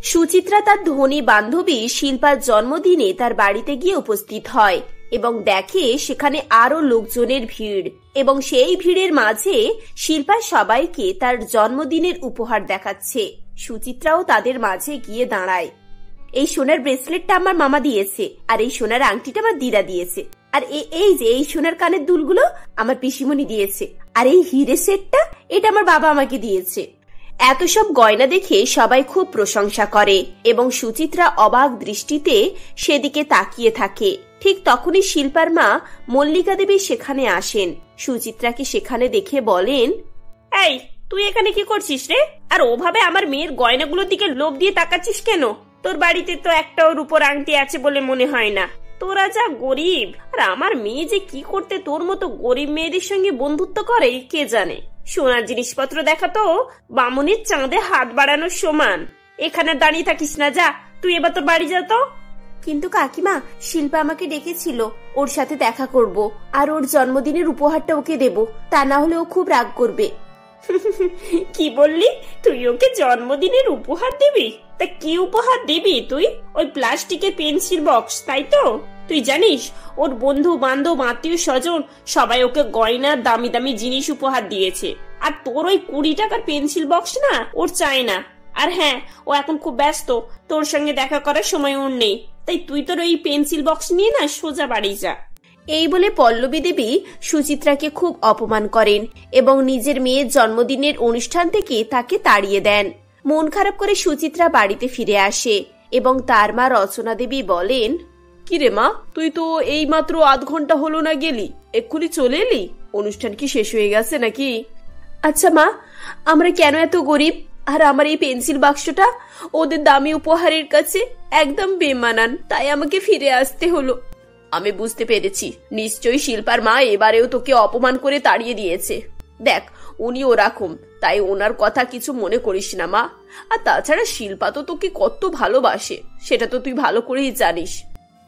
সুচিত্রা তার ধনী বান্ধবী শিল্পার জন্মদিনে তার বাড়িতে গিয়ে উপস্থিত হয় এবং দেখে সেখানে আরো লোকজনের ভিড় এবং সেই ভিড়ের মাঝে শিল্পা সবাইকে তার জন্মদিনের উপহার দেখাচ্ছে। সুচিত্রাও তাদের মাঝে গিয়ে দাঁড়ায়। এই সোনার ব্রেসলেটটা আমার মামা দিয়েছে, আর এই সোনার আংটিটা আমার দিদা দিয়েছে, আর এই যে এই সোনার কানের দুলগুলো আমার পিসিমণি দিয়েছে, আর এই হিরে সেটটা এটা আমার বাবা আমাকে দিয়েছে। এত সব গয়না দেখে সবাই খুব প্রশংসা করে এবং সুচিত্রা অবাক দৃষ্টিতে সেদিকে তাকিয়ে থাকে। ঠিক তখনই শিল্পার মা মল্লিকা দেবী সেখানে আসেন। সুচিত্রাকে সেখানে দেখে বলেন, এই তুই এখানে কি করছিস রে? আর ওভাবে আমার মেয়ের গয়নাগুলোর দিকে লোভ দিয়ে তাকাচ্ছিস কেন? তোর বাড়িতে তো একটাও রূপোর আংটি আছে বলে মনে হয় না। তোরা যা গরিব, আর আমার মেয়ে যে কি করতে তোর মতো গরিব মেয়েদের সঙ্গে বন্ধুত্ব করে কে জানে। সোনার জিনিসপত্র দেখা তো বামুনের চাঁদে হাত বাড়ানোর সমান। এখানে দাঁড়িয়ে থাকিস না, যা তুই এবার তোর বাড়ি যা তো। কিন্তু কাকিমা, শিল্পা আমাকে ডেকেছিল, ওর সাথে দেখা করব আর ওর জন্মদিনের উপহারটা ওকে দেব, তা না হলে ও খুব রাগ করবে। কি বললি? তুই ওকে জন্মদিনের উপহার দিবি? তা কি উপহার দিবি তুই? ওই প্লাস্টিকের পেন্সিল বক্স, তাই তো? তুই জানিস ওর বন্ধু বান্ধব আত্মীয় স্বজন সবাই ওকে গয়না দামি দামি জিনিস উপহার দিয়েছে, আর তোর ওই 20 টাকার পেন্সিল বক্স না ওর চাই না। আর হ্যাঁ, ও এখন খুব ব্যস্ত, তোর সঙ্গে দেখা করার সময় ওর নেই, তাই তুই তোর ওই পেন্সিল বক্স নিয়ে না সোজা বাড়ি যা। এই বলে পল্লবী দেবী সুচিত্রাকে খুব অপমান করেন এবং নিজের মেয়ের জন্মদিনের অনুষ্ঠান থেকে তাকে তাড়িয়ে দেন। মন খারাপ করে সুচিত্রা বাড়িতে ফিরে আসে এবং তার মা রচনা দেবী বলেন, কিরে মা, তুই তো এই মাত্র আধ ঘন্টা হলো না গেলি, এক্ষুনি চলে এলি? অনুষ্ঠান কি শেষ হয়ে গেছে নাকি? আচ্ছা মা, আমরা কেন এত গরিব, আর আমার এই পেন্সিল বাক্সটা ওদের দামি উপহারের কাছে একদম বেমানান, তাই আমাকে ফিরে আসতে হলো। আমি বুঝতে পেরেছি, নিশ্চয়ই শিল্পার মা এবারেও তোকে অপমান করে তাড়িয়ে দিয়েছে। দেখ, উনি ওরকম, তাই ওনার কথা কিছু মনে করিস না মা। আর তাছাড়া শিল্পা তো তোকে কত ভালোবাসে, সেটা তো তুই ভালো করেই জানিস।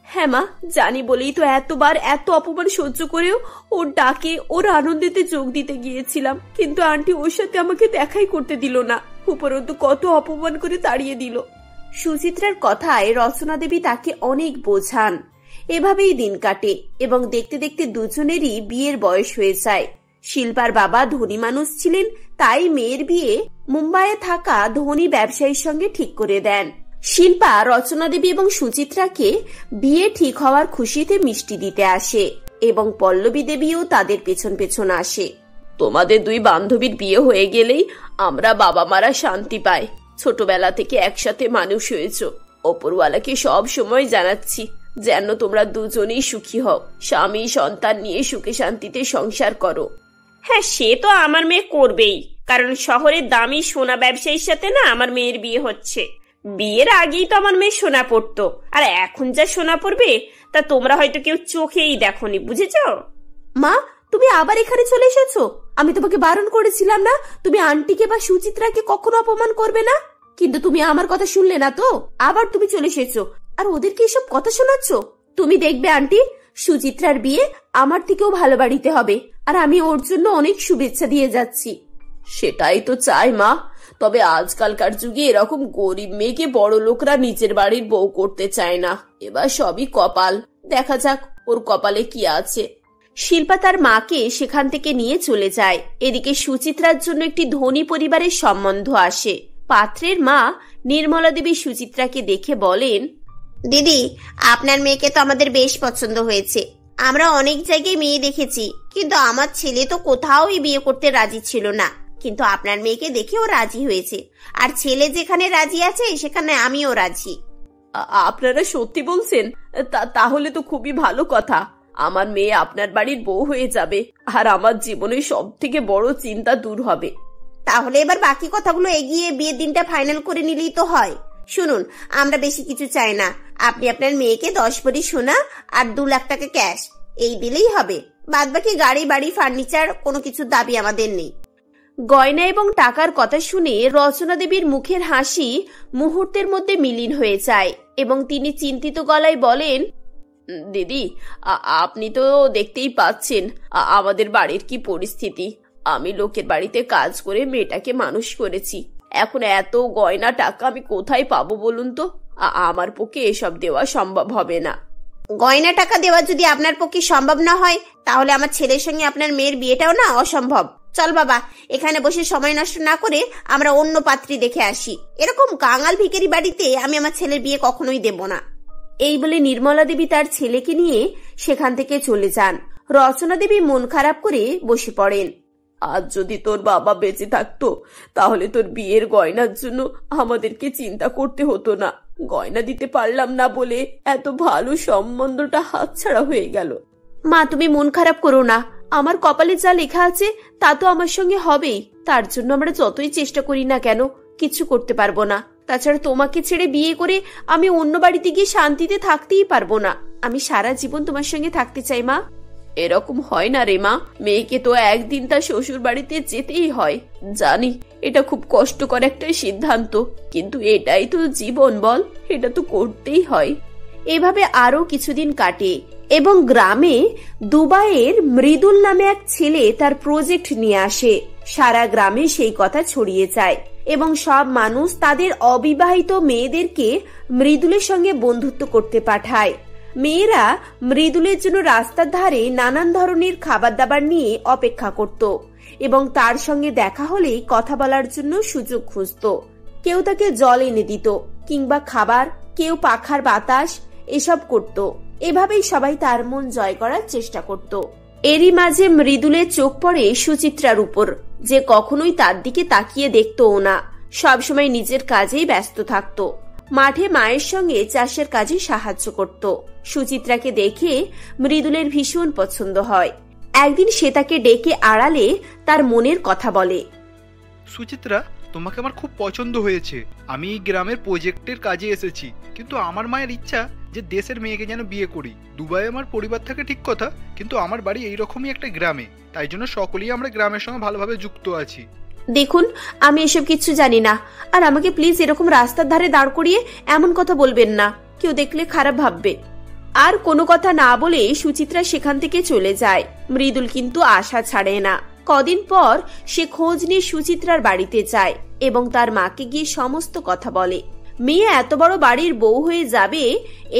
হ্যাঁ মা, জানি বলেই তো এতবার এত অপমান সহ্য করেও ওর ডাকে ওর আনন্দেতে যোগ দিতে গিয়েছিলাম, কিন্তু আন্টি ওর সাথে আমাকে দেখাই করতে দিল না, উপরন্তু কত অপমান করে তাড়িয়ে দিল। সুচিত্রার কথায় রচনা দেবী তাকে অনেক বোঝান। এভাবেই দিন কাটে এবং দেখতে দেখতে দুজনেরই বিয়ের বয়স হয়ে যায়। শিল্পার বাবা ধনী মানুষ ছিলেন, তাই মেয়ের বিয়ে মুম্বাইয়ে থাকা ধনী ব্যবসায়ীর সঙ্গে ঠিক করে দেন। শিল্পা রচনা দেবী এবং সুচিত্রাকে বিয়ে ঠিক হওয়ার খুশিতে মিষ্টি দিতে আসে এবং পল্লবী দেবীও তাদের পেছন পেছন আসে। তোমাদের দুই বান্ধবীর বিয়ে হয়ে গেলেই আমরা বাবা মারা শান্তি পাই। ছোটবেলা থেকে একসাথে মানুষ হয়েছ, ওপরওয়ালাকে সব সময় জানাচ্ছি যেন তোমরা দুজনেই সুখী হও, স্বামী সন্তান নিয়ে সুখে শান্তিতে সংসার করো। হ্যাঁ, সে তো আমার মেয়ে করবেই, কারণ শহরের দামি সোনা ব্যবসায়ীর সাথে না আমার মেয়ের বিয়ে হচ্ছে। বিয়ের আগেই তো আমার মেয়ে সোনা পড়তো, আর এখন যা সোনা পড়বে তা তোমরা হয়তো কেউ চোখেই দেখোনি, বুঝেছো? মা, তুমি আবার এখানে চলে এসেছো? আমি তোমাকে বারণ করেছিলাম না তুমি আন্টিকে বা সুচিত্রাকে কখনো অপমান করবে না, কিন্তু তুমি আমার কথা শুনলে না তো, আবার তুমি চলে এসেছো আর ওদেরকে এসব কথা শোনাচ্ছ। তুমি দেখবে আন্টি, সুচিত্রার বিয়ে আমার থেকেও ভালো বাড়িতে হবে, আর আমি ওর জন্য অনেক শুভেচ্ছা দিয়ে যাচ্ছি। সেটাই তো চাই মা, তবে আজকালকার যুগে এরকম গরিব মেয়েকে বড় লোকরা নিজের বাড়ির বউ করতে চায় না। এবার সবই কপাল, দেখা যাক ওর কপালে কি আছে। শিল্পা তার মাকে সেখান থেকে নিয়ে চলে যায়। এদিকে সুচিত্রার জন্য একটি ধনী পরিবারের সম্বন্ধ আসে। পাত্রের মা নির্মলা দেবী সুচিত্রাকে দেখে বলেন, দিদি, আপনার মেয়েকে তো আমাদের বেশ পছন্দ হয়েছে। আমরা অনেক জায়গায় মেয়ে দেখেছি, কিন্তু আমার ছেলে তো কোথাওই বিয়ে করতে রাজি ছিল না, কিন্তু আপনার মেয়েকে দেখে ও রাজি হয়েছে, আর ছেলে যেখানে রাজি আছে সেখানে আমিও রাজি। আপনারা সত্যি বলছেন? তাহলে তো খুবই ভালো কথা। আমার মেয়ে আপনার বাড়ির বউ হয়ে যাবে, আর আমার জীবনের সব থেকে বড় চিন্তা দূর হবে। তাহলে এবার বাকি কথাগুলো এগিয়ে বিয়ের দিনটা ফাইনাল করে নিলেই তো হয়। শুনুন, আমরা বেশি কিছু চাই না, আপনি আপনার মেয়েকে 10 ভরি সোনা আর 2 লাখ টাকা ক্যাশ এই দিলেই হবে। বাদ বাকি গাড়ি বাড়ি ফার্নিচার কোনো কিছুর দাবি আমাদের নেই। গয়না এবং টাকার কথা শুনে রচনা দেবীর মুখের হাসি মুহূর্তের মধ্যে মিলিন হয়ে যায় এবং তিনি চিন্তিত গলায় বলেন, দিদি, আপনি তো দেখতেই পাচ্ছেন আমাদের বাড়ির কি পরিস্থিতি। আমি লোকের বাড়িতে কাজ করে মেয়েটাকে মানুষ করেছি, এখন এত গয়না টাকা আমি কোথায় পাবো বলুন তো? আমার পক্ষে এসব দেওয়া সম্ভব হবে না। গয়না টাকা দেওয়া যদি আপনার পক্ষে সম্ভব না হয়, তাহলে আমার ছেলের সঙ্গে আপনার মেয়ের বিয়েটাও না অসম্ভব। চল বাবা, এখানে বসে সময় নষ্ট না করে আমরা অন্য পাত্রী দেখে আসি। এরকম কাঙাল ভিখারি বাড়িতে আমি আমার ছেলের বিয়ে কখনোই দেব না। এই বলে নির্মলা দেবী তার ছেলেকে নিয়ে সেখান থেকে চলে যান। রচনা দেবী মন খারাপ করে বসে পড়েন। আজ যদি তোর বাবা বেঁচে থাকতো তাহলে তোর বিয়ের গয়নার জন্য আমাদেরকে চিন্তা করতে হতো না। গয়না দিতে পারলাম না বলে এত ভালো সম্বন্ধটা হাতছাড়া হয়ে গেল। মা, তুমি মন খারাপ করো না। আমার কপালে যা লেখা আছে তা তো আমার সঙ্গে হবেই। তার জন্য আমরা যতই চেষ্টা করি না কেন কিছু করতে পারবো না। তাছাড়া তোমাকে ছেড়ে বিয়ে করে আমি অন্য বাড়িতে গিয়ে শান্তিতে থাকতেই পারবো না। আমি সারা জীবন তোমার সঙ্গে থাকতে চাই মা। এরকম হয় না রে মা, মেয়েকে তো একদিন তার শ্বশুর বাড়িতে যেতেই হয়। জানি এটা খুব কষ্টকর একটা সিদ্ধান্ত, কিন্তু এটাই তো জীবন বল, এটা তো করতেই হয়। এভাবে আরো কিছুদিন কাটে এবং গ্রামে দুবাইয়ের মৃদুল নামে এক ছেলে তার প্রজেক্ট নিয়ে আসে। সারা গ্রামে সেই কথা ছড়িয়ে যায় এবং সব মানুষ তাদের অবিবাহিত মেয়েদেরকে মৃদুলের সঙ্গে বন্ধুত্ব করতে পাঠায়। মেয়েরা মৃদুলের জন্য রাস্তার ধারে নানান ধরনের খাবার দাবার নিয়ে অপেক্ষা করত এবং তার সঙ্গে দেখা হলেই কথা বলার জন্য সুযোগ খুঁজত। কেউ তাকে জল এনে দিত কিংবা খাবার, কেউ পাখার বাতাস এসব করত। এভাবেই সবাই তার মন জয় করার চেষ্টা করত। এরই মাঝে মৃদুলের চোখ পড়ে সুচিত্রার উপর, যে কখনোই তার দিকে তাকিয়ে দেখতও না। সবসময় নিজের কাজেই ব্যস্ত থাকত। মাঠে মায়ের সঙ্গে চাষের কাজে সাহায্য করত। সুচিত্রাকে দেখে মৃদুলের ভীষণ পছন্দ হয়। একদিন সে তাকে ডেকে আড়ালে তার মনের কথা বলে। সুচিত্রা, তোমাকে আমার খুব পছন্দ হয়েছে। আমি এই গ্রামের প্রজেক্টের কাজে এসেছি, কিন্তু আমার মায়ের ইচ্ছা যে দেশের মেয়েকে যেন বিয়ে করি। দুবাই আমার পরিবার থাকে ঠিক কথা, কিন্তু আমার বাড়ি এইরকমই একটা গ্রামে, তাই জন্য সকলেই আমরা গ্রামের সঙ্গে ভালোভাবে যুক্ত আছি। দেখুন, আমি এসব কিছু জানি না, আর আমাকে প্লিজ এরকম রাস্তার ধারে দাঁড় করিয়ে এমন কথা বলবেন না, কেউ দেখলে খারাপ ভাববে। আর কোনো কথা না বলে সুচিত্রা সেখান থেকে চলে যায়। মৃদুল কিন্তু আশা ছাড়ে না। কদিন পর সে খোঁজ নিয়ে সুচিত্রার বাড়িতে যায় এবং তার মাকে গিয়ে সমস্ত কথা বলে। মেয়ে এত বড় বাড়ির বউ হয়ে যাবে,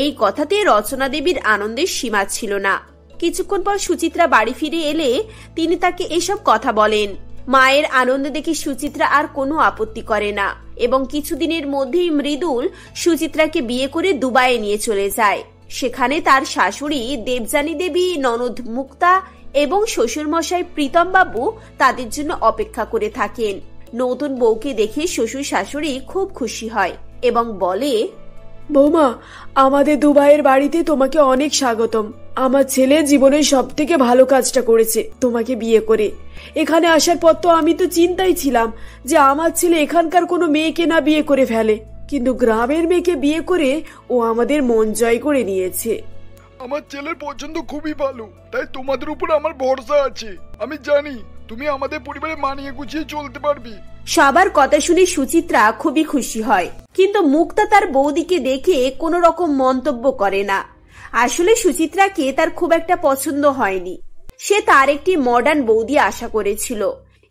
এই কথাতে রচনা দেবীর আনন্দের সীমা ছিল না। কিছুক্ষণ পর সুচিত্রা বাড়ি ফিরে এলে তিনি তাকে এসব কথা বলেন। মায়ের আনন্দ দেখে সুচিত্রা আর কোনো আপত্তি করে না এবং কিছুদিনের মধ্যেই মৃদুল সুচিত্রাকে বিয়ে করে দুবাইয়ে নিয়ে চলে যায়। সেখানে তার শাশুড়ি দেবযানী দেবী, ননদ মুক্তা এবং শ্বশুরমশাই প্রীতম বাবু তাদের জন্য অপেক্ষা করে থাকেন। নতুন বউকে দেখে শ্বশুর শাশুড়ি খুব খুশি হয় এবং বলে, বৌমা, আমাদের দুবাইয়ের বাড়িতে তোমাকে অনেক স্বাগতম। আমার ছেলে জীবনের সব থেকে ভালো কাজটা করেছে তোমাকে বিয়ে করে। এখানে আসার পর তো আমি তো চিন্তাই ছিলাম যে আমার ছেলে এখানকার কোনো মেয়েকে না বিয়ে করে ফেলে, কিন্তু গ্রামের মেয়েকে বিয়ে করে ও আমাদের মন জয় করে নিয়েছে। আমার ছেলের পছন্দ খুবই ভালো, তাই তোমাদের উপর আমার ভরসা আছে। আমি জানি তুমি আমাদের পরিবারে মানিয়ে গুছিয়ে চলতে পারবি। সবার কথা শুনে সুচিত্রা খুবই খুশি হয়, কিন্তু মুক্তা তার বৌদিকে দেখে কোনো রকম মন্তব্য করে না। আসলে সুচিত্রাকে তার খুব একটা পছন্দ হয়নি। সে তার একটি মডার্ন বৌদি আশা করেছিল,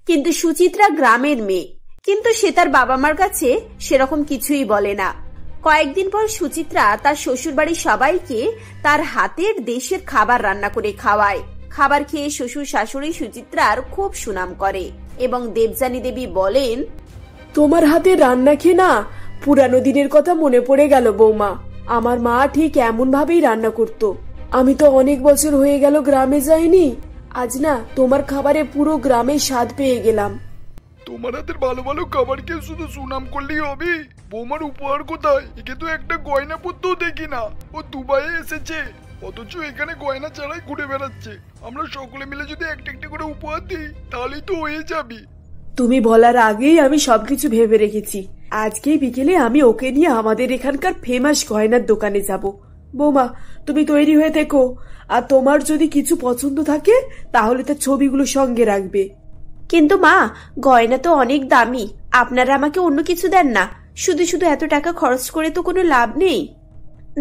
কিন্তু সুচিত্রা গ্রামের মেয়ে, কিন্তু সে তার বাবা মার কাছে সেরকম কিছুই বলে না। কয়েকদিন পর সুচিত্রা তার শ্বশুরবাড়ির সবাইকে তার হাতের দেশের খাবার রান্না করে খাওয়ায়। খাবার খেয়ে শ্বশুর শাশুড়ি সুচিত্রার খুব সুনাম করে এবং দেবযানী দেবী বলেন, তোমার হাতের রান্না খেয়ে না পুরানো দিনের কথা মনে পড়ে গেল বৌমা। আমার মা ঠিক এমন ভাবেই রান্না করত। আমি তো অনেক বছর হয়ে গেল গ্রামে যাইনি, আজ না তোমার খাবারে পুরো গ্রামের স্বাদ পেয়ে গেলাম। তোমার হাতের ভালো ভালো খাবার খেয়ে শুধু সুনাম করলেই হবে? বৌমার উপহার কোথায়? একে তো একটা গয়না পরতেও দেখি না। ও দুবাইয়ে এসেছে, অথচ এখানে গয়না ছাড়াই ঘুরে বেড়াচ্ছে। আমরা সকলে মিলে যদি একটা একটা করে উপহার দিই তাহলেই তো হয়ে যাবে। তুমি বলার আগেই আমি সবকিছু ভেবে রেখেছি। আজকেই বিকেলে আমি ওকে নিয়ে আমাদের এখানকার ফেমাস গয়নার দোকানে যাব। বৌমা, তুমি তৈরি হয়ে থেকো, আর তোমার যদি কিছু পছন্দ থাকে তাহলে তার ছবিগুলো সঙ্গে রাখবে। কিন্তু মা, গয়না তো অনেক দামি, আপনারা আমাকে অন্য কিছু দেন না। শুধু শুধু এত টাকা খরচ করে তো কোনো লাভ নেই।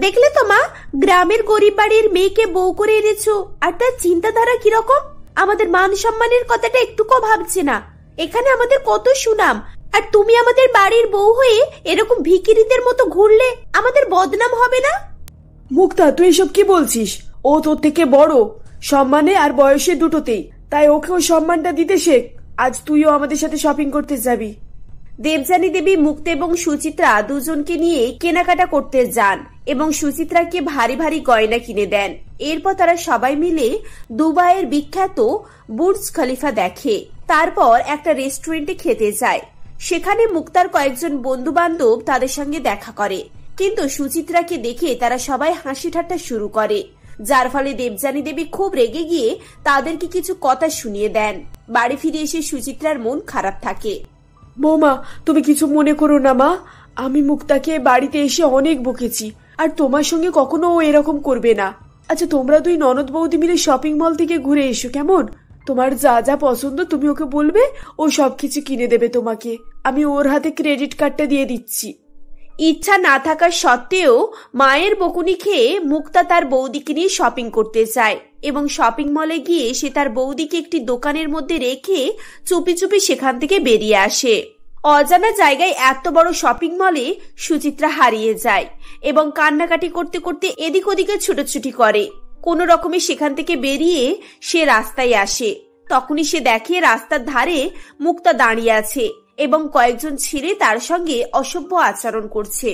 দেখলে তো মা, গ্রামের গরিব বাড়ির মেয়েকে বউ করে এনেছো, আর তার চিন্তাধারা কিরকম। আমাদের মান সম্মানের কথাটা একটুকু ভাবছে না। এখানে আমাদের কত সুনাম, আর তুমি আমাদের বাড়ির বউ হয়ে এরকম ভিখিরিদের মতো ঘুরলে আমাদের বদনাম হবে না? মুক্তা, তুই এসব কি বলছিস? ও তোর থেকে বড়, সম্মানে আর বয়সে দুটোতেই, তাই ওকেও সম্মানটা দিতে শেখ। আজ তুইও আমাদের সাথে শপিং করতে যাবি। দেবযানী দেবী মুক্তা এবং সুচিত্রা দুজনকে নিয়ে কেনাকাটা করতে যান এবং সুচিত্রাকে ভারী ভারী গয়না কিনে দেন। এরপর তারা সবাই মিলে দুবাইয়ের বিখ্যাত বুর্জ খলিফা দেখে। তারপর একটা রেস্টুরেন্টে খেতে যায়। সেখানে মুক্তার কয়েকজন বন্ধু বান্ধব তাদের সঙ্গে দেখা করে, কিন্তু সুচিত্রাকে দেখে তারা সবাই হাসি ঠাট্টা শুরু করে, যার ফলে দেবযানী দেবী খুব রেগে গিয়ে তাদেরকে কিছু কথা শুনিয়ে দেন। বাড়ি ফিরে এসে সুচিত্রার মন খারাপ থাকে। বৌমা, তুমি কিছু মনে করো না মা, আমি মুক্তাকে বাড়িতে এসে অনেক বকেছি, আর তোমার সঙ্গে কখনো ও এরকম করবে না। আচ্ছা, তোমরা দুই ননদ বৌদি মিলে শপিং মল থেকে ঘুরে এসো, কেমন? তোমার যা যা পছন্দ তুমি ওকে বলবে, ও সবকিছু কিনে দেবে তোমাকে। আমি ওর হাতে ক্রেডিট কার্ডটা দিয়ে দিচ্ছি। ইচ্ছা না থাকার সত্ত্বেও মায়ের বকুনি খেয়ে মুক্তা তার বৌদিকে নিয়ে শপিং করতে চায় এবং শপিং মলে গিয়ে সে তার বৌদিকে একটি দোকানের মধ্যে রেখে চুপি চুপি সেখান থেকে বেরিয়ে আসে। অজানা জায়গায় এত বড় শপিং মলে সুচিত্রা হারিয়ে যায় এবং কান্নাকাটি করতে করতে এদিক ওদিকে ছুটোছুটি করে। কোনো রকমে সেখান থেকে বেরিয়ে সে রাস্তায় আসে। তখনই সে দেখে রাস্তার ধারে মুক্তা দাঁড়িয়ে আছে এবং কয়েকজন ছেলে তার সঙ্গে অসভ্য আচরণ করছে।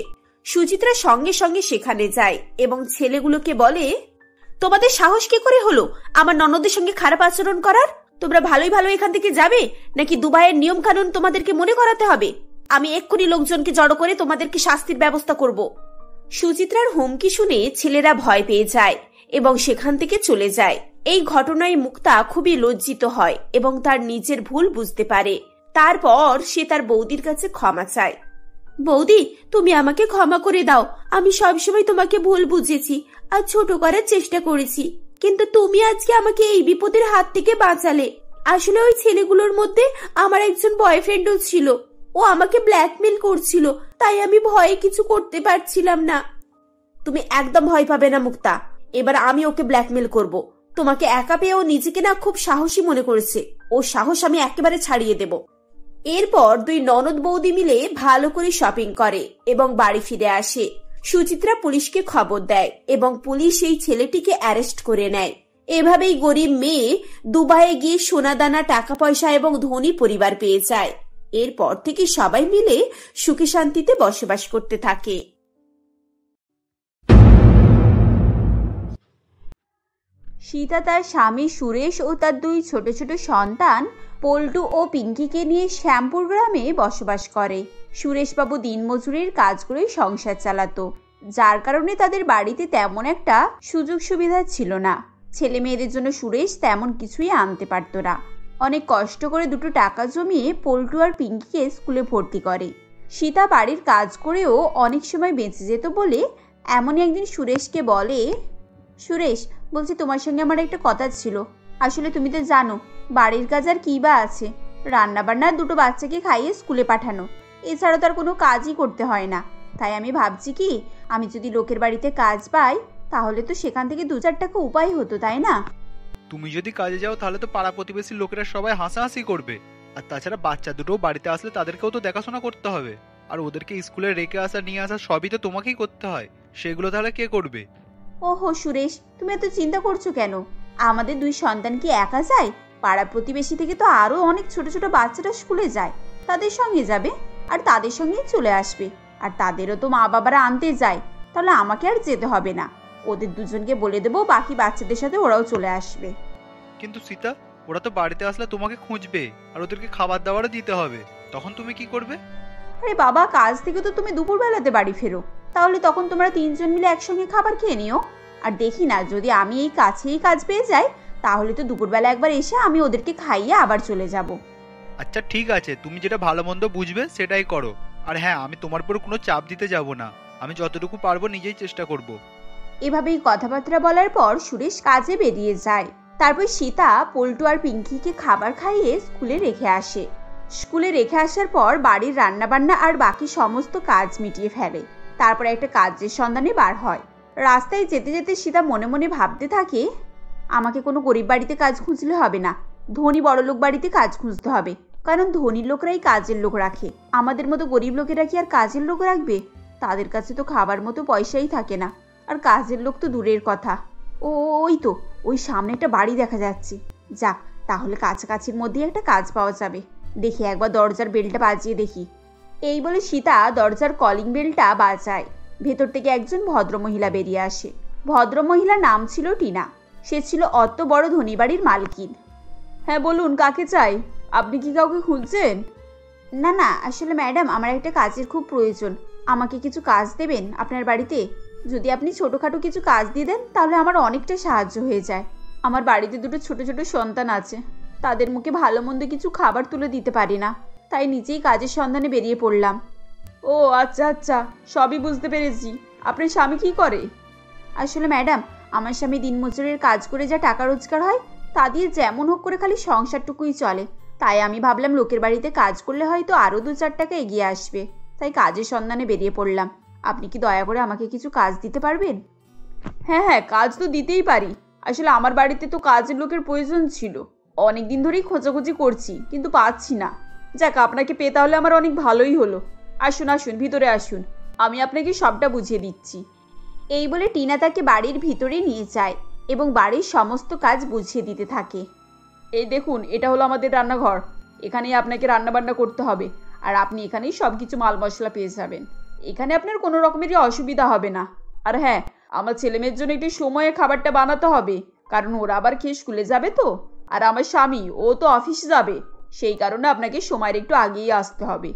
সুচিত্রা সঙ্গে সঙ্গে সেখানে যায় এবং ছেলেগুলোকে বলে, তোমাদের সাহস কি করে হলো আমার ননদের সঙ্গে খারাপ আচরণ করার? তোমরা ভালোই ভালো এখান থেকে যাবে, নাকি দুবাইয়ের নিয়ম কানুন তোমাদেরকে মনে করাতে হবে? আমি এক্ষুনি লোকজনকে জড়ো করে তোমাদেরকে শাস্তির ব্যবস্থা করব। সুচিত্রার হুমকি শুনে ছেলেরা ভয় পেয়ে যায় এবং সেখান থেকে চলে যায়। এই ঘটনায় মুক্তা খুবই লজ্জিত হয় এবং তার নিজের ভুল বুঝতে পারে। তারপর সে তার বৌদির কাছে ক্ষমা চায়। বৌদি, তুমি আমাকে ক্ষমা করে দাও। আমি সবসময় তোমাকে ভুল বুঝেছি আর ছোট করার চেষ্টা করেছি, কিন্তু তুমি আজকে আমাকে এই বিপদের হাত থেকে বাঁচালে। আসলে ওই ছেলেগুলোর মধ্যে আমার একজন বয়ফ্রেন্ডও ছিল। ও আমাকে ব্ল্যাকমেল করছিল, তাই আমি ভয়ে কিছু করতে পারছিলাম না। তুমি একদম ভয় পাবে না মুক্তা, এবার আমি ওকে ব্ল্যাকমেল করব। তোমাকে একা পেয়ে ও নিজেকে না খুব সাহসী মনে করেছে। ও সাহস আমি একেবারে ছাড়িয়ে দেব। এরপর দুই ননদ বৌদি মিলে ভালো করে শপিং করে এবং বাড়ি ফিরে আসে। সুচিত্রা পুলিশকে খবর দেয় এবং পুলিশ এই ছেলেটিকে অ্যারেস্ট করে নেয়। এভাবেই গরিব মেয়ে দুবাইয়ে গিয়ে সোনাদানা, টাকা পয়সা এবং ধনী পরিবার পেয়ে যায়। এরপর থেকে সবাই মিলে সুখে শান্তিতে বসবাস করতে থাকে। সীতা তার স্বামী সুরেশ ও তার দুই ছোট ছোট সন্তান পল্টু ও পিঙ্কিকে নিয়ে শ্যামপুর গ্রামে বসবাস করে। সুরেশবাবু দিনমজুরির কাজ করে সংসার চালাতো, যার কারণে তাদের বাড়িতে তেমন একটা সুযোগ সুবিধা ছিল না। ছেলে মেয়েদের জন্য সুরেশ তেমন কিছুই আনতে পারত না। অনেক কষ্ট করে দুটো টাকা জমিয়ে পল্টু আর পিঙ্কিকে স্কুলে ভর্তি করে। সীতা বাড়ির কাজ করেও অনেক সময় বেঁচে যেত বলে এমনই একদিন সুরেশকে বলে, সুরেশ, বলছি তোমার সঙ্গে আমার একটা কথা ছিল। আসলে তুমি তো জানো বাড়ির কাজ আর কি বা আছে, রান্না বান্না, দুটো বাচ্চাকে খাইয়ে স্কুলে পাঠানো, এছাড়া তো আর কোনো কাজই করতে হয় না। তাই আমি ভাবছি কি, আমি যদি লোকের বাড়িতে কাজ পাই তাহলে তো সেখান থেকে 2-4 টাকা উপায় হতো, তাই না? তুমি যদি কাজে যাও তাহলে তো পাড়া প্রতিবেশী লোকেরা সবাই হাসাহাসি করবে, আর তাছাড়া বাচ্চা দুটো বাড়িতে আসলে তাদেরকেও তো দেখাশোনা করতে হবে, আর ওদেরকে স্কুলে রেখে আসা নিয়ে আসা সবই তো তোমাকেই করতে হয়। সেগুলো তাহলে কে করবে? ওহো সুরেশ, তুমি এত চিন্তা করছো কেন? আমাদের 2 সন্তান কি একা যায়? পাড়া প্রতিবেশী থেকে তো আরো অনেক ছোট ছোট বাচ্চারা স্কুলে যায়, তাদের সঙ্গে যাবে আর তাদের সঙ্গেই চলে আসবে। আর তাদেরও তো মা বাবারা আনতে যায়, তাহলে আমাকে আর যেতে হবে না। ওদের দুজনকে বলে দেবো, বাকি বাচ্চাদের সাথে ওরাও চলে আসবে। কিন্তু সীতা, ওরা তো বাড়িতে আসলে তোমাকে খুঁজবে আর ওদেরকে খাবার দাবারও দিতে হবে, তখন তুমি কি করবে? আরে বাবা, কাজ থেকে তো তুমি দুপুরবেলাতে বাড়ি ফেরো, তাহলে তখন তোমরা 3 জন মিলে একসঙ্গে খাবার খেয়ে নিও। আর দেখি না, যদি আমি এই কাছেই কাজ পেয়ে যাই তাহলে তো দুপুরবেলা একবার এসে আমি ওদেরকে খাইয়ে আবার চলে যাব। আচ্ছা ঠিক আছে, তুমি যেটা ভালো মন্দ বুঝবে সেটাই করো। আর হ্যাঁ, আমি তোমার উপর কোনো চাপ দিতে যাব না, আমি যতটুকু পারবো নিজেই চেষ্টা করব। এভাবেই কথাবার্তা বলার পর সুরেশ কাজে বেরিয়ে যায়। তারপর সীতা পল্টু আর পিঙ্কিকে খাবার খাইয়ে স্কুলে রেখে আসে। স্কুলে রেখে আসার পর বাড়ির রান্নাবান্না আর বাকি সমস্ত কাজ মিটিয়ে ফেলে। তারপর একটা কাজের সন্ধানে বার হয়। রাস্তায় যেতে যেতে সীতা মনে মনে ভাবতে থাকে, আমাকে কোনো গরিব বাড়িতে কাজ খুঁজলে হবে না, ধনী বড়লোক বাড়িতে কাজ খুঁজতে হবে, কারণ ধনী লোকরাই কাজের লোক রাখে, আমাদের মতো গরিব লোকেরা কি আর কাজের লোক রাখবে? তাদের কাছে তো খাবার মতো পয়সাই থাকে না, আর কাজের লোক তো দূরের কথা। ওই তো ওই সামনে একটা বাড়ি দেখা যাচ্ছে। যাক, তাহলে কাছাকাছির মধ্যেই একটা কাজ পাওয়া যাবে। দেখি একবার দরজার বেলটা বাজিয়ে দেখি। এই বলে সীতা দরজার কলিং বেলটা বাজায়। ভেতর থেকে একজন ভদ্রমহিলা বেরিয়ে আসে। ভদ্রমহিলার নাম ছিল টিনা। সে ছিল অত বড় ধনী বাড়ির মালকিন। হ্যাঁ বলুন, কাকে চাই? আপনি কি কাউকে খুঁজছেন? না না, আসলে ম্যাডাম আমার একটা কাজের খুব প্রয়োজন। আমাকে কিছু কাজ দেবেন আপনার বাড়িতে? যদি আপনি ছোটোখাটো কিছু কাজ দিয়ে দেন তাহলে আমার অনেকটা সাহায্য হয়ে যায়। আমার বাড়িতে দুটো ছোট ছোট সন্তান আছে, তাদের মুখে ভালো মন্দ কিছু খাবার তুলে দিতে পারি না, তাই নিজেই কাজের সন্ধানে বেরিয়ে পড়লাম। ও আচ্ছা আচ্ছা, সবই বুঝতে পেরেছি। আপনার স্বামী কি করে? আসলে ম্যাডাম আমার স্বামী দিনমজুরের কাজ করে যা টাকা রোজগার হয় তা দিয়ে যেমন হোক করে খালি সংসারটুকুই চলে। তাই আমি ভাবলাম লোকের বাড়িতে কাজ করলে হয়তো আরও 2-4 টাকা এগিয়ে আসবে, তাই কাজের সন্ধানে বেরিয়ে পড়লাম। আপনি কি দয়া করে আমাকে কিছু কাজ দিতে পারবেন? হ্যাঁ হ্যাঁ, কাজ তো দিতেই পারি। আসলে আমার বাড়িতে তো কাজের লোকের প্রয়োজন ছিল, অনেক দিন ধরেই খোঁজাখুঁজি করছি কিন্তু পাচ্ছি না। যাক, আপনাকে পেয়ে তাহলে আমার অনেক ভালোই হলো। আসুন আসুন, ভিতরে আসুন, আমি আপনাকে সবটা বুঝিয়ে দিচ্ছি। এই বলে টিনা তাকে বাড়ির ভিতরে নিয়ে যায় এবং বাড়ির সমস্ত কাজ বুঝিয়ে দিতে থাকে। এই দেখুন, এটা হলো আমাদের রান্নাঘর। এখানেই আপনাকে রান্নাবান্না করতে হবে, আর আপনি এখানেই সব কিছু মাল মশলা পেয়ে যাবেন। এখানে আপনার কোনো রকমেরই অসুবিধা হবে না। আর হ্যাঁ, আমার ছেলেমেয়ের জন্য একটু সময়ে খাবারটা বানাতে হবে, কারণ ওরা আবার খেয়ে স্কুলে যাবে তো। আর আমার স্বামী, ও তো অফিসে যাবে, সেই কারণে আপনাকে সময়ের একটু আগেই আসতে হবে।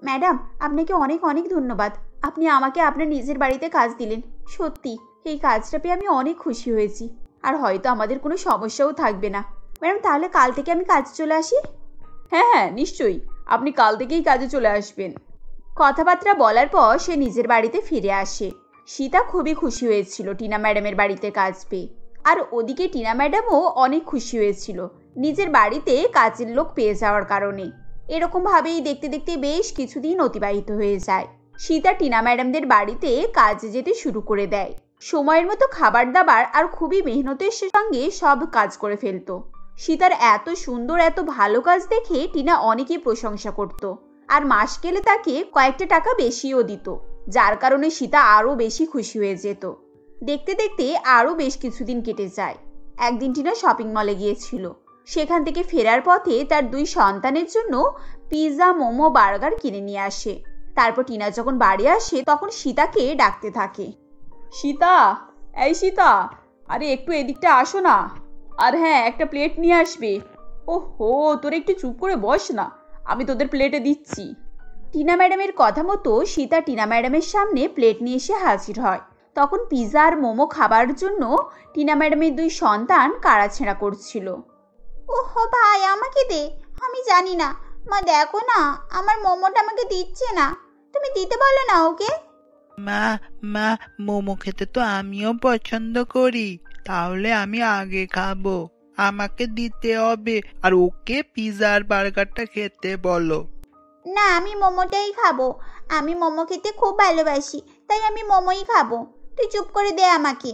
ম্যাডাম আপনাকে অনেক অনেক ধন্যবাদ। আপনি আমাকে আপনার নিজের বাড়িতে কাজ দিলেন। সত্যি এই কাজটা পেয়ে আমি অনেক খুশি হয়েছি, আর হয়তো আমাদের কোনো সমস্যাও থাকবে না। ম্যাডাম তাহলে কাল থেকে আমি কাজে চলে আসি? হ্যাঁ হ্যাঁ নিশ্চয়ই, আপনি কাল থেকেই কাজে চলে আসবেন। কথাবার্তা বলার পর সে নিজের বাড়িতে ফিরে আসে। সীতা খুবই খুশি হয়েছিল টিনা ম্যাডামের বাড়িতে কাজ পেয়ে, আর ওদিকে টিনা ম্যাডামও অনেক খুশি হয়েছিল নিজের বাড়িতে কাজের লোক পেয়ে যাওয়ার কারণে। এরকমভাবেই দেখতে দেখতে বেশ কিছুদিন অতিবাহিত হয়ে যায়। সীতা টিনা ম্যাডামদের বাড়িতে কাজে যেতে শুরু করে দেয়। সময়ের মতো খাবার দাবার আর খুবই মেহনতের সঙ্গে সব কাজ করে ফেলতো। সীতার এত সুন্দর এত ভালো কাজ দেখে টিনা অনেকই প্রশংসা করত, আর মাস গেলে তাকে কয়েকটা টাকা বেশিও দিত, যার কারণে সীতা আরও বেশি খুশি হয়ে যেত। দেখতে দেখতে আরও বেশ কিছুদিন কেটে যায়। একদিন টিনা শপিং মলে গিয়েছিল। সেখান থেকে ফেরার পথে তার 2 সন্তানের জন্য পিৎজা, মোমো, বার্গার কিনে নিয়ে আসে। তারপর টিনা যখন বাড়ি আসে তখন সীতাকে ডাকতে থাকে। সীতা, এই সীতা, আরে একটু এদিকটা আসো না। আর হ্যাঁ, একটা প্লেট নিয়ে আসবে। ওহো, তোর একটু চুপ করে বস না, আমি তোদের প্লেটে দিচ্ছি। টিনা ম্যাডামের কথা মতো সীতা টিনা ম্যাডামের সামনে প্লেট নিয়ে এসে হাজির হয়। তখন পিৎজা আর মোমো খাবার জন্য টিনা ম্যাডামের 2 সন্তান কাড়াছেঁড়া করছিল। ওহো ভাই, আমাকে দে, আমি জানি না। মা দেখো না, আমার মোমোটা আমাকে দিচ্ছে না, তুমি দিতে বলো না ওকে। মা মা মোমো খেতে তো আমিও পছন্দ করি, তাহলে আমি আগে খাবো, আমাকে দিতে হবে। আর ওকে পিৎজা আর বার্গারটা খেতে বলো। না, আমি মোমোটাই খাবো, আমি মোমো খেতে খুব ভালোবাসি, তাই আমি মোমোই খাবো, তুই চুপ করে দে আমাকে।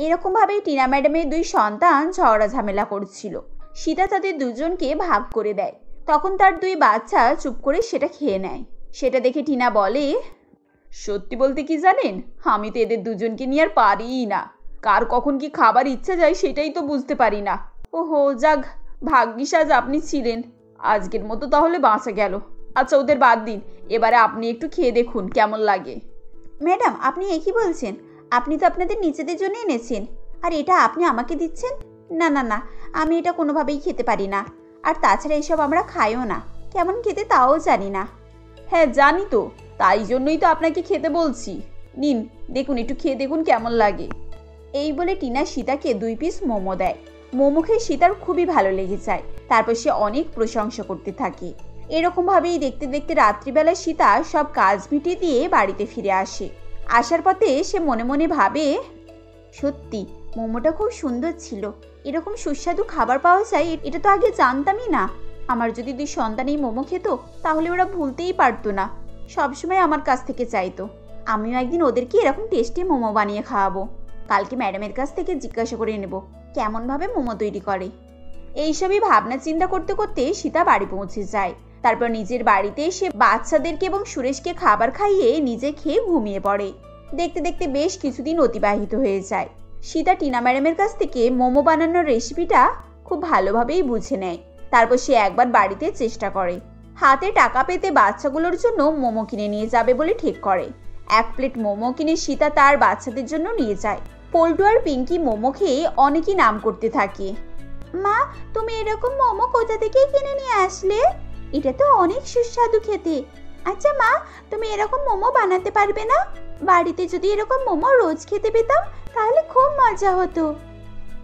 এরকমভাবেই টিনা ম্যাডামের 2 সন্তান ঝগড়া ঝামেলা করছিল। সীতা তাদের দুজনকে ভাগ করে দেয়। তখন তার 2 বাচ্চা চুপ করে সেটা খেয়ে নেয়। সেটা দেখে টিনা বলে, সত্যি বলতে কি জানেন, আমি তো এদের দুজনকে নিয়ে আর পারিই না। কার কখন কি খাবার ইচ্ছা যায় সেটাই তো বুঝতে পারি না। ওহো যাক, ভাগ্যিস আজ আপনি ছিলেন, আজকের মতো তাহলে বাঁচা গেল। আচ্ছা ওদের বাদ দিন, এবারে আপনি একটু খেয়ে দেখুন কেমন লাগে। ম্যাডাম আপনি কি বলছেন? আপনি তো আপনাদের নিজেদের জন্য এনেছেন, আর এটা আপনি আমাকে দিচ্ছেন? না না না, আমি এটা কোনোভাবেই খেতে পারি না, আর তাছাড়া এসব আমরা খাইও না, কেমন খেতে তাও জানি না। হ্যাঁ জানি তো, তাই জন্যই তো আপনাকে খেতে বলছি। নিন দেখুন, একটু খেয়ে দেখুন কেমন লাগে। এই বলে টিনা সীতাকে 2 পিস মোমো দেয়। মোমো খেয়ে সীতার খুবই ভালো লেগে যায়। তারপর সে অনেক প্রশংসা করতে থাকে। এরকমভাবেই দেখতে দেখতে রাত্রিবেলা সীতা সব কাজ মিটিয়ে দিয়ে বাড়িতে ফিরে আসে। আসার পথে সে মনে মনে ভাবে, সত্যি মোমোটা খুব সুন্দর ছিল, এরকম সুস্বাদু খাবার পাওয়া যায় এটা তো আগে জানতামই না। আমার যদি 2 সন্তান এই মোমো খেত তাহলে ওরা ভুলতেই পারতো না, সবসময় আমার কাছ থেকে চাইতো। আমিও একদিন ওদেরকে এরকম টেস্টি মোমো বানিয়ে খাওয়াবো। কালকে ম্যাডামের কাছ থেকে জিজ্ঞাসা করে নেব কেমনভাবে মোমো তৈরি করে। এইসবই ভাবনা চিন্তা করতে করতে সীতা বাড়ি পৌঁছে যায়। তারপর নিজের বাড়িতে এসে বাচ্চাদেরকে এবং সুরেশকে খাবার খাইয়ে নিজে খেয়ে ঘুমিয়ে পড়ে। দেখতে দেখতে বেশ কিছুদিন অতিবাহিত হয়ে যায়। সীতা টিনা ম্যাডামের কাছ থেকে মোমো বানানোর রেসিপিটা খুব ভালোভাবেই বুঝে নেয়। তারপর সে একবার বাড়িতে চেষ্টা করে। হাতে টাকা পেতে বাচ্চাগুলোর জন্য মোমো কিনে নিয়ে যাবে বলে ঠিক করে। 1 প্লেট মোমো কিনে সীতা তার বাচ্চাদের জন্য নিয়ে যায়। পল্টু আর পিঙ্কি মোমো খেয়ে অনেকই নাম করতে থাকে। মা, তুমি এরকম মোমো কোথা থেকে কিনে নিয়ে আসলে? এটা তো অনেক সুস্বাদু খেতে। আচ্ছা মা, তুমি এরকম মোমো বানাতে পারবে না? বাড়িতে যদি এরকম মোমো রোজ খেতে পেতাম তাহলে খুব মজা হতো।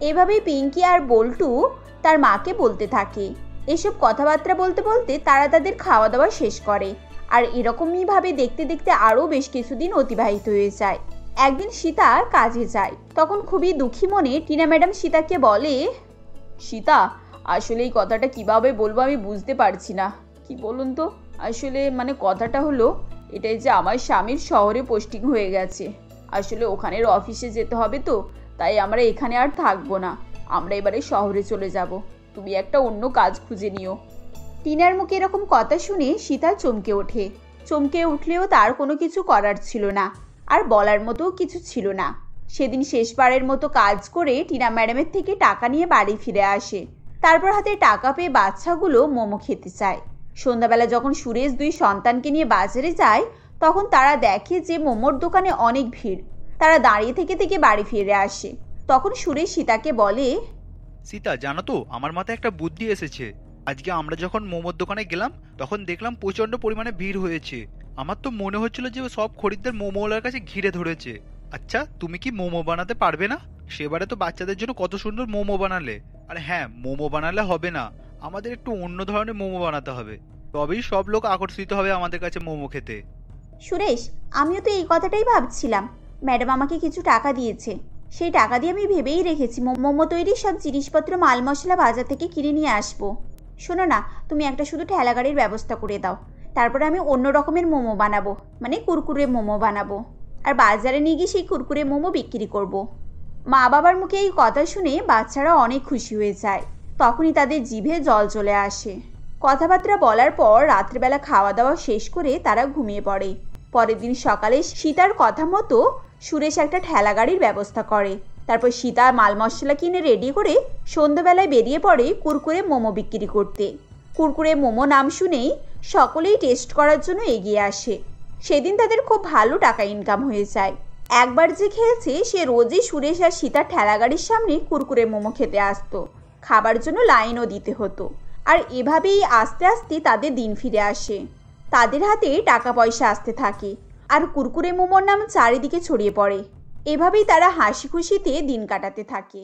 এভাবেই পিঙ্কি আর বল্টু তার মাকে বলতে থাকে। এসব কথাবার্তা বলতে বলতে তারা তাদের খাওয়া দাওয়া শেষ করে। আর এরকমই ভাবে দেখতে দেখতে আরও বেশ কিছুদিন অতিবাহিত হয়ে যায়। একদিন সীতা কাজে যায়। তখন খুবই দুঃখী মনে টিনা ম্যাডাম সীতাকে বলে, সীতা, আসলে এই কথাটা কিভাবে বলবো আমি বুঝতে পারছি না। কি বলুন তো, আসলে কথাটা হলো এটাই যে আমার স্বামীর শহরে পোস্টিং হয়ে গেছে। আসলে ওখানের অফিসে যেতে হবে তো, তাই আমরা এখানে আর থাকবো না। আমরা এবারে শহরে চলে যাব। তুমি একটা অন্য কাজ খুঁজে নিও। টিনার মুখে এরকম কথা শুনে সীতা চমকে ওঠে। চমকে উঠলেও তার কোনো কিছু করার ছিল না, আর বলার মতো কিছু ছিল না। সেদিন শেষবারের মতো কাজ করে টিনা ম্যাডামের থেকে টাকা নিয়ে বাড়ি ফিরে আসে। তারপর হাতে টাকা পেয়ে বাচ্চাগুলো মোমো খেতে চায়। সন্ধ্যাবেলা যখন সুরেশ 2 সন্তানকে নিয়ে বাজারে যায়, তখন তারা দেখে যে মোমোর দোকানে অনেক ভিড়। তারা দাঁড়িয়ে থেকে থেকে বাড়ি ফিরে আসে। তখন সুরেশ সীতাকে বলে, সীতা, জানো তো আমার মাথায় একটা বুদ্ধি এসেছে। আজকে আমরা যখন মোমোর দোকানে গেলাম তখন দেখলাম প্রচন্ড পরিমাণে ভিড় হয়েছে। আমার তো মনে হচ্ছিল যে সব খরিদ্দার মোমোওয়ালার কাছে ঘিরে ধরেছে। আচ্ছা, তুমি কি মোমো বানাতে পারবে না? সেবারে তো বাচ্চাদের জন্য কত সুন্দর মোমো বানালে। আর হ্যাঁ, মোমো বানালে হবে না, আমাদের একটু অন্য ধরনের মোমো বানাতে হবে, তবেই সব লোক আকর্ষিত হবে আমাদের কাছে মোমো খেতে। সুরেশ, আমিও তো এই কথাটাই ভাবছিলাম। ম্যাডাম আমাকে কিছু টাকা দিয়েছে, সেই টাকা দিয়ে আমি ভেবেই রেখেছি মোমো তৈরির সব জিনিসপত্র মাল মশলা বাজার থেকে কিনে নিয়ে আসবো। শোনো না, তুমি একটা শুধু ঠেলা গাড়ির ব্যবস্থা করে দাও। তারপরে আমি অন্য রকমের মোমো বানাবো, কুরকুরে মোমো বানাবো, আর বাজারে নিয়ে গিয়ে সেই কুরকুরে মোমো বিক্রি করব। মা বাবার মুখে এই কথা শুনে বাচ্চারা অনেক খুশি হয়ে যায়। তখনই তাদের জিভে জল চলে আসে। কথাবার্তা বলার পর রাত্রিবেলা খাওয়া দাওয়া শেষ করে তারা ঘুমিয়ে পড়ে। পরের দিন সকালে সীতার কথা মতো সুরেশ একটা ঠেলা গাড়ির ব্যবস্থা করে। তারপর সীতা মাল মশলা কিনে রেডি করে সন্ধ্যাবেলায় বেরিয়ে পড়ে কুরকুরে মোমো বিক্রি করতে। কুরকুরে মোমো নাম শুনেই সকলেই টেস্ট করার জন্য এগিয়ে আসে। সেদিন তাদের খুব ভালো টাকা ইনকাম হয়ে যায়। একবার যে খেয়েছে সে রোজই সুরেশ আর সীতার ঠেলা গাড়ির সামনে কুরকুরে মোমো খেতে আসতো। খাবার জন্য লাইনও দিতে হতো। আর এভাবেই আস্তে আস্তে তাদের দিন ফিরে আসে। তাদের হাতে টাকা পয়সা আসতে থাকে, আর কুরকুরে মোমোর নাম চারিদিকে ছড়িয়ে পড়ে। এভাবেই তারা হাসি খুশিতে দিন কাটাতে থাকে।